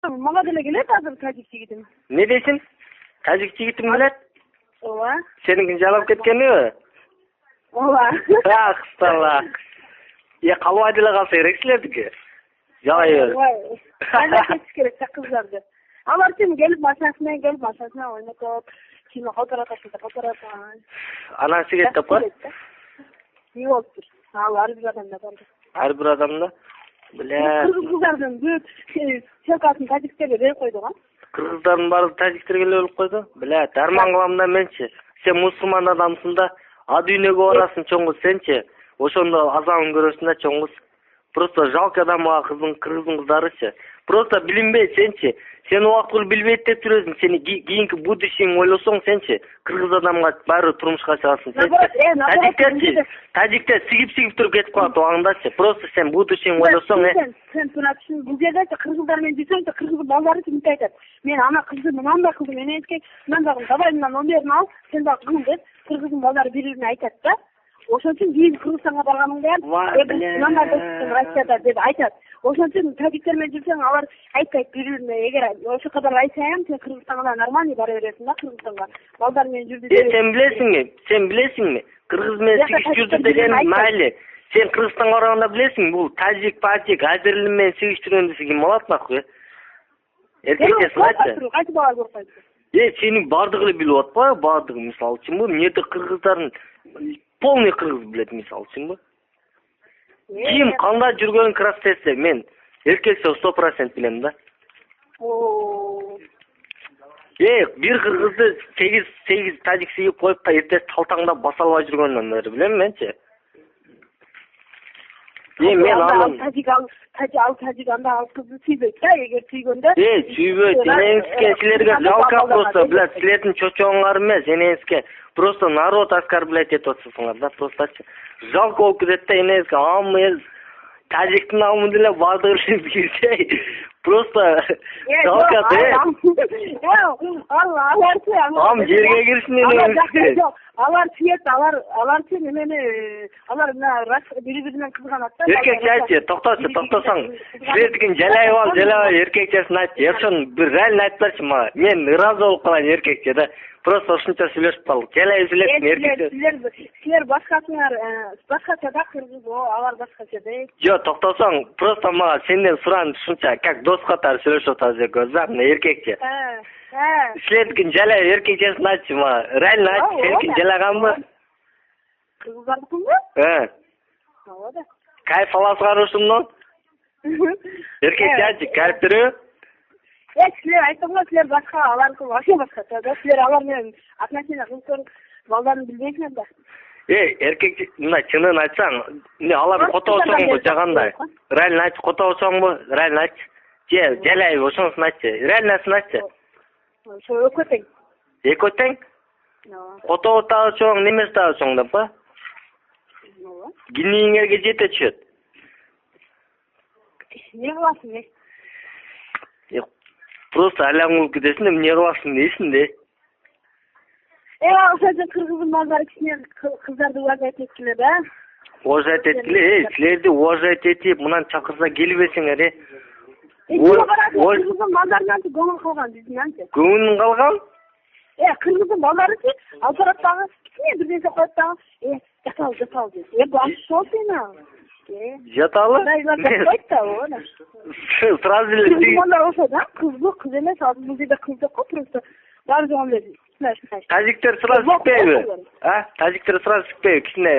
Manga деле келет азыр тажик жигитим. Ne дейсиң? Тажик жигитим келет? Ооба. Сениңки жалап кеткениби? Ооба. Ах, салак. Калбай деле калса керек силердики. Жалай бер. Кайда кетиш керек кыздарды. Алар чын келип машинасына ойнотуп, кино которат. Анан сигарет деп кой. Не болуптур? Ал ар бир адамда бар. Ар бир адамда. Бля. Кыргыздардын бүт селкасын тажиктерге берип койду го. Кыргыздардын баары тажиктерге эле болуп койду. Бля, дарман кылам да менчи. Сен мусулман адамсың да, а дүйнөгө барасың чоңгуз сенчи. Ошондо азабын көрөсүң да чоңгуз. Просто жалко адамга кыздын кыздары. Просто билинбей сенчи. Сен убакыт билбейт деп жүрөсүң. Сени кийинки будущең ойлосоң сенчи, кыргыз адамга баары турмушка чыгасың. Тажиктер сигип туруп кетип калат убагындачы. Просто сен будущең ойлосоң, Сен туурачы бул жерде кыргыздар менен жүрсөң, кыргыз балдары мынтип айтат. Мен ана кызды мынандай кылдым, энеке мындай давай мына номерин ал, сен дагы кыл деп кыргыздын балдары бири-бирине айтат да. Ошон үчүн кийин Кыргызстанга барганыңда мындай болуптур Россияда деп айтат. Ошон үчүн тажиктер менен жүрсөң, алар айтпайт бири-бирине. Эгер ошол кадар айтсаң, сен Кыргызстанга нормальный бара бересиң да, Кыргызстанга. Балдар менен жүрдү деп. Сен билесиңби? Кыргыз менен сигиш жүрдү деген майли. Сен Кыргызстанга барганда билесиң, бул тажик, азерлер менен сигиштиргенде ким болот нахуй? Эркекке сынайчы. Кайсы бала көрсөйт? Сенин бардыгы эле билип атпайбы? Бардыгы мисалы үчүн бу эмне кыргыздардын полный кыргыз билет мисалы үчүн бу. Ким кандай жүргөнүн красавица мен эркексе 100% билем да. Бир кыргызды 8 тажик сыйып коюп та эртеси талтаңдап баса албай жүргөндөн бери билем менчи. Мен анын тажик анда ал кызды сүйбөйт да, эгер сүйгөндө. Сүйбөйт. Энеңизге силерге жалко просто, блядь, силердин чочоңуңар эмес, энеңизге просто народ оскорблять этип атасыңар да, просто жалко болуп кетет да энеңизге. Мен тажиктин амын деле бардыгы эле билсей, просто жалко Ам жерге кирсин энеңизге. Алар сүйет, аларчы немени, алар бири-биринен кызганат да. Эркекче айтчы, токтосаң. Силердикин жалайбай эркекчесин айтчы. Ошону бир реально айтып берчи мага. Мен ыраазы болуп калайын эркекче да. Просто ушунча сүйлөшүп калдык. Жалай сүйлөшүн эркекче. Силер башкасыңар, башкача да кыргыз, алар башкача да. Жок, токтосоң, просто мага сенден суранып ушунча, как дос катары сүйлөшүп атабыз экөөбүз, мына эркекче. Силердикин жалай эркекчесин айтчы мага. Реально айтчы, сеникин жалаганбы? Кыргыздардыкынбы? Ооба. Кайф аласыңар ушундан? Эркекче айтчы, кайфтырбы? Силер айттыңар, силер башка, алардыкы вообще башкача да. Силер алар менен отношения кылып балдарын билбейсиңер да. Эркек, мына чынын айтсаң, алар котобосоңбу жагандай? Реально айтчы, котобосоңбу? Реально айтчы. Жалайбы, ошонусун айтчы. Реальносын айтчы. Ошо экөө тең. Экөө тең? Котобо дагы чоң, немеси дагы чоң деп па? Гинеңерге жете түшөт. Не кыласың, Просто алаң болуп кетесиң, эмне кыласың дейсиң де. Ошол үчүн кыргыздын балдары кичине кыздарды уважать эткиле да. Уважать эткиле, силерди уважать этип, мындан чакырса келбесиңер, Кыргыздын балдарынан көңүл калган биздин анчы. Көңүлүн калган? Кыргыздын балдарычы алып барат дагы, кичине бир нерсе коет дагы, жаталы дейт. Бу ошол сен. Жаталы? Сразу эле ошо да, кыз эмес, бул жерде кыз жок го, просто баары жоон эле. Тажиктер сразу сикпейби? Тажиктер сразу сикпейби? Кичине